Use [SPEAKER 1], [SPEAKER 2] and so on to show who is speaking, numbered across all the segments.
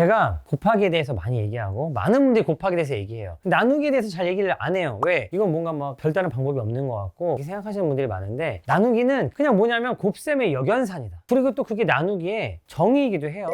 [SPEAKER 1] 제가 곱하기에 대해서 많이 얘기하고 많은 분들이 곱하기에 대해서 얘기해요. 나누기에 대해서 잘 얘기를 안 해요. 왜? 이건 뭔가 막 별다른 방법이 없는 것 같고 이렇게 생각하시는 분들이 많은데, 나누기는 그냥 뭐냐면 곱셈의 역연산이다. 그리고 또 그게 나누기의 정의이기도 해요.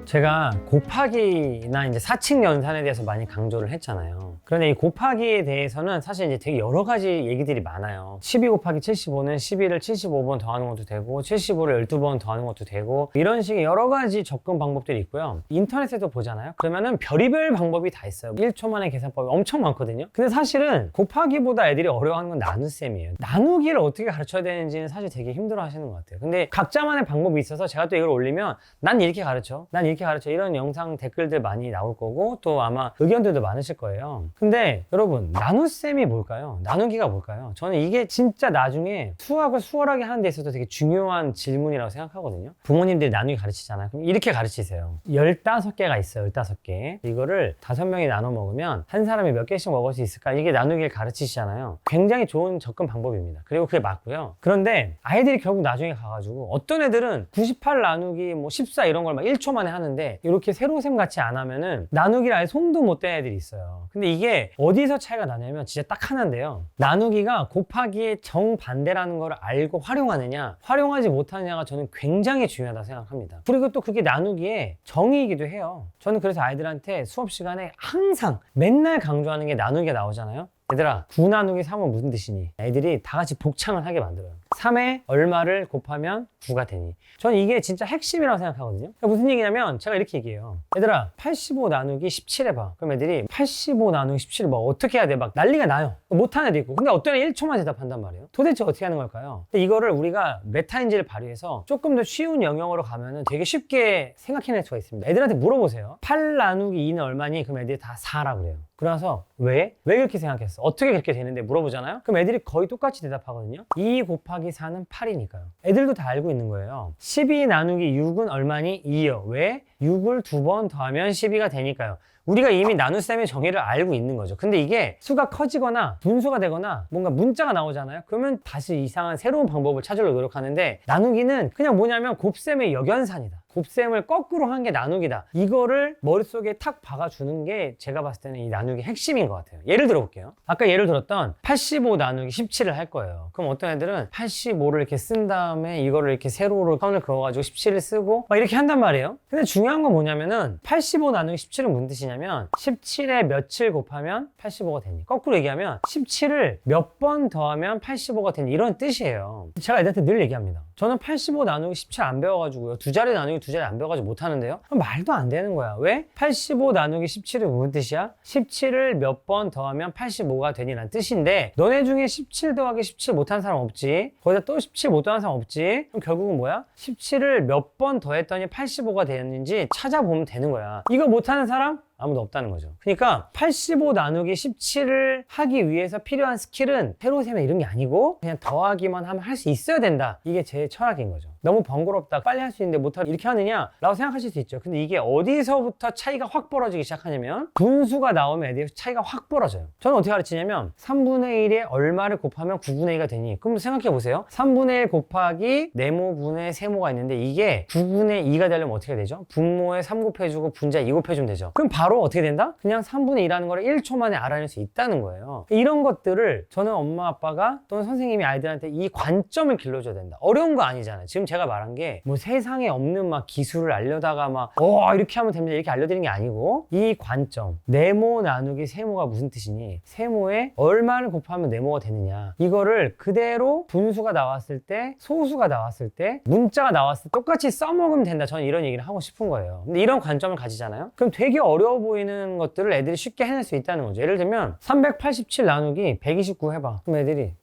[SPEAKER 1] 제가 곱하기나 이제 사칙 연산에 대해서 많이 강조를 했잖아요. 그런데 이 곱하기에 대해서는 사실 이제 되게 여러 가지 얘기들이 많아요. 12 곱하기 75는 12를 75번 더하는 것도 되고 75를 12번 더하는 것도 되고, 이런 식의 여러 가지 접근 방법들이 있고요. 인터넷에도 보잖아요. 그러면은 별의별 방법이 다 있어요. 1초 만에 계산법이 엄청 많거든요. 근데 사실은 곱하기보다 애들이 어려워하는 건 나눗셈이에요. 나누기를 어떻게 가르쳐야 되는지는 사실 되게 힘들어 하시는 것 같아요. 근데 각자만의 방법이 있어서 제가 또 이걸 올리면 난 이렇게 가르쳐, 난 이렇게 가르쳐, 이런 영상 댓글들 많이 나올 거고 또 아마 의견들도 많으실 거예요. 근데 여러분, 나눗셈이 뭘까요? 나누기가 뭘까요? 저는 이게 진짜 나중에 수학을 수월하게 하는 데 있어서 되게 중요한 질문이라고 생각하거든요. 부모님들이 나누기 가르치잖아요. 그럼 이렇게 가르치세요. 15개가 있어요. 15개. 이거를 5명이 나눠 먹으면 한 사람이 몇 개씩 먹을 수 있을까? 이게 나누기를 가르치시잖아요. 굉장히 좋은 접근 방법입니다. 그리고 그게 맞고요. 그런데 아이들이 결국 나중에 가가지고 어떤 애들은 98 나누기 뭐 14 이런 걸 막 1초 만에 하는데, 이렇게 세로셈 같이 안 하면은 나누기를 아예 손도 못 댄 애들이 있어요. 근데 이게 어디서 차이가 나냐면 진짜 딱 하나인데요. 나누기가 곱하기의 정반대라는 걸 알고 활용하느냐, 활용하지 못하느냐가 저는 굉장히 중요하다고 생각합니다. 그리고 또 그게 나누기의 정의이기도 해요. 저는 그래서 아이들한테 수업 시간에 항상 맨날 강조하는 게 나누기가 나오잖아요. 얘들아, 9 나누기 3은 무슨 뜻이니? 애들이 다 같이 복창을 하게 만들어요. 3에 얼마를 곱하면 9가 되니? 저는 이게 진짜 핵심이라고 생각하거든요. 그러니까 무슨 얘기냐면 제가 이렇게 얘기해요. 얘들아, 85 나누기 17 해봐. 그럼 애들이 85 나누기 17을 뭐 어떻게 해야 돼? 막 난리가 나요. 못하는 애도 있고. 근데 어떤 애 1초만 대답한단 말이에요. 도대체 어떻게 하는 걸까요? 근데 이거를 우리가 메타인지를 발휘해서 조금 더 쉬운 영역으로 가면은 되게 쉽게 생각해낼 수가 있습니다. 애들한테 물어보세요. 8 나누기 2는 얼마니? 그럼 애들이 다 4라고 그래요. 그래서 왜 그렇게 생각했어? 어떻게 그렇게 되는데 물어보잖아요? 그럼 애들이 거의 똑같이 대답하거든요. 2 곱하기 4는 8이니까요. 애들도 다 알고 있는 거예요. 12 나누기 6은 얼마니? 2요. 왜? 6을 2번 더하면 12가 되니까요. 우리가 이미 나눗셈의 정의를 알고 있는 거죠. 근데 이게 수가 커지거나 분수가 되거나 뭔가 문자가 나오잖아요. 그러면 다시 이상한 새로운 방법을 찾으려고 노력하는데, 나누기는 그냥 뭐냐면 곱셈의 역연산이다. 곱셈을 거꾸로 한 게 나누기다. 이거를 머릿속에 탁 박아주는 게 제가 봤을 때는 이 나누기 핵심인 것 같아요. 예를 들어볼게요. 아까 예를 들었던 85 나누기 17을 할 거예요. 그럼 어떤 애들은 85를 이렇게 쓴 다음에 이거를 이렇게 세로로 선을 그어가지고 17을 쓰고 막 이렇게 한단 말이에요. 근데 중요한 건 뭐냐면은 85 나누기 17은 무슨 뜻이냐면 17에 며칠 곱하면 85가 되니, 거꾸로 얘기하면 17을 몇 번 더하면 85가 되니, 이런 뜻이에요. 제가 애들한테 늘 얘기합니다. 저는 85 나누기 17 안 배워가지고요, 2자리 나누기 2자리 안 배워가지고 못하는데요? 그럼 말도 안 되는 거야. 왜? 85 나누기 17은 무슨 뜻이야? 17을 몇 번 더하면 85가 되니라는 뜻인데, 너네 중에 17 더하기 17 못하는 사람 없지? 거기다 또 17 못 더하는 사람 없지? 그럼 결국은 뭐야? 17을 몇 번 더했더니 85가 되었는지 찾아보면 되는 거야. 이거 못하는 사람? 아무도 없다는 거죠. 그러니까 85 나누기 17을 하기 위해서 필요한 스킬은 세로셈에 이런 게 아니고 그냥 더하기만 하면 할 수 있어야 된다. 이게 제 철학인 거죠. 너무 번거롭다, 빨리 할 수 있는데 못하고 이렇게 하느냐 라고 생각하실 수 있죠. 근데 이게 어디서부터 차이가 확 벌어지기 시작하냐면, 분수가 나오면 애들이 차이가 확 벌어져요. 저는 어떻게 가르치냐면 3분의 1에 얼마를 곱하면 9분의 2가 되니? 그럼 생각해 보세요. 3분의 1 곱하기 네모분의 세모가 있는데 이게 9분의 2가 되려면 어떻게 되죠? 분모에 3 곱해주고 분자에 2 곱해주면 되죠. 그럼 바로 어떻게 된다? 그냥 3분의 2라는 걸 1초 만에 알아낼 수 있다는 거예요. 이런 것들을 저는 엄마 아빠가 또는 선생님이 아이들한테 이 관점을 길러줘야 된다. 어려운 거 아니잖아요. 지금 제가 말한 게 뭐 세상에 없는 막 기술을 알려다가 막 이렇게 하면 됩니다 이렇게 알려드리는 게 아니고, 이 관점, 네모 나누기 세모가 무슨 뜻이니? 세모에 얼마를 곱하면 네모가 되느냐, 이거를 그대로 분수가 나왔을 때, 소수가 나왔을 때, 문자가 나왔을 때 똑같이 써먹으면 된다. 저는 이런 얘기를 하고 싶은 거예요. 근데 이런 관점을 가지잖아요. 그럼 되게 어려워 보이는 것들을 애들이 쉽게 해낼 수 있다는 거죠. 예를 들면 387 나누기 129 해봐. 그럼 애들이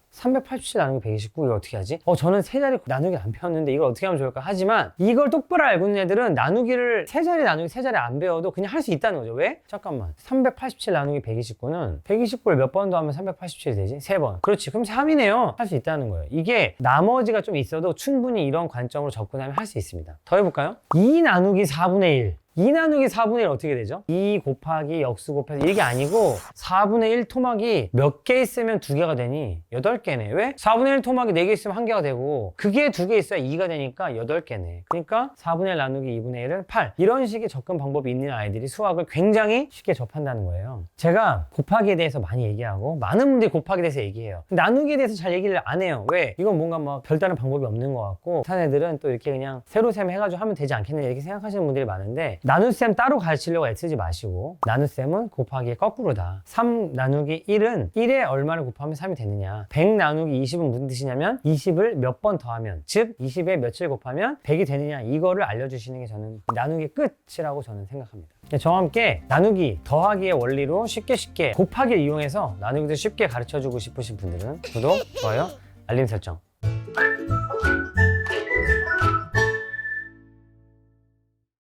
[SPEAKER 1] 387 나누기 129 이거 어떻게 하지? 저는 세 자리 나누기 안 배웠는데 이걸 어떻게 하면 좋을까? 하지만 이걸 똑바로 알고 있는 애들은 나누기를 세 자리 나누기 세 자리 안 배워도 그냥 할 수 있다는 거죠. 왜? 잠깐만, 387 나누기 129는 129를 몇 번 더 하면 387이 되지? 3번. 그렇지, 그럼 3이네요. 할 수 있다는 거예요. 이게 나머지가 좀 있어도 충분히 이런 관점으로 접근하면 할 수 있습니다. 더 해볼까요? 2 나누기 4분의 1. 2 나누기 4분의 1 어떻게 되죠? 2 곱하기 역수 곱해서 이게 아니고 4분의 1 토막이 몇 개 있으면 2개가 되니? 8개네. 왜? 4분의 1 토막이 4개 있으면 1개가 되고 그게 2개 있어야 2가 되니까 8개네. 그러니까 4분의 1 나누기 2분의 1은 8. 이런 식의 접근 방법이 있는 아이들이 수학을 굉장히 쉽게 접한다는 거예요. 제가 곱하기에 대해서 많이 얘기하고 많은 분들이 곱하기에 대해서 얘기해요. 나누기에 대해서 잘 얘기를 안 해요. 왜? 이건 뭔가 뭐 별다른 방법이 없는 것 같고 다른 애들은 또 이렇게 그냥 세로셈 해가지고 하면 되지 않겠냐 이렇게 생각하시는 분들이 많은데 나눗셈 따로 가르치려고 애쓰지 마시고 나눗셈은 곱하기의 거꾸로다. 3 나누기 1은 1에 얼마를 곱하면 3이 되느냐. 100 나누기 20은 무슨 뜻이냐면 20을 몇 번 더하면 즉 20에 며칠 곱하면 100이 되느냐 이거를 알려주시는 게 저는 나누기 끝이라고 저는 생각합니다. 저와 함께 나누기, 더하기의 원리로 쉽게 곱하기를 이용해서 나누기도 쉽게 가르쳐주고 싶으신 분들은 구독, 좋아요, 알림 설정.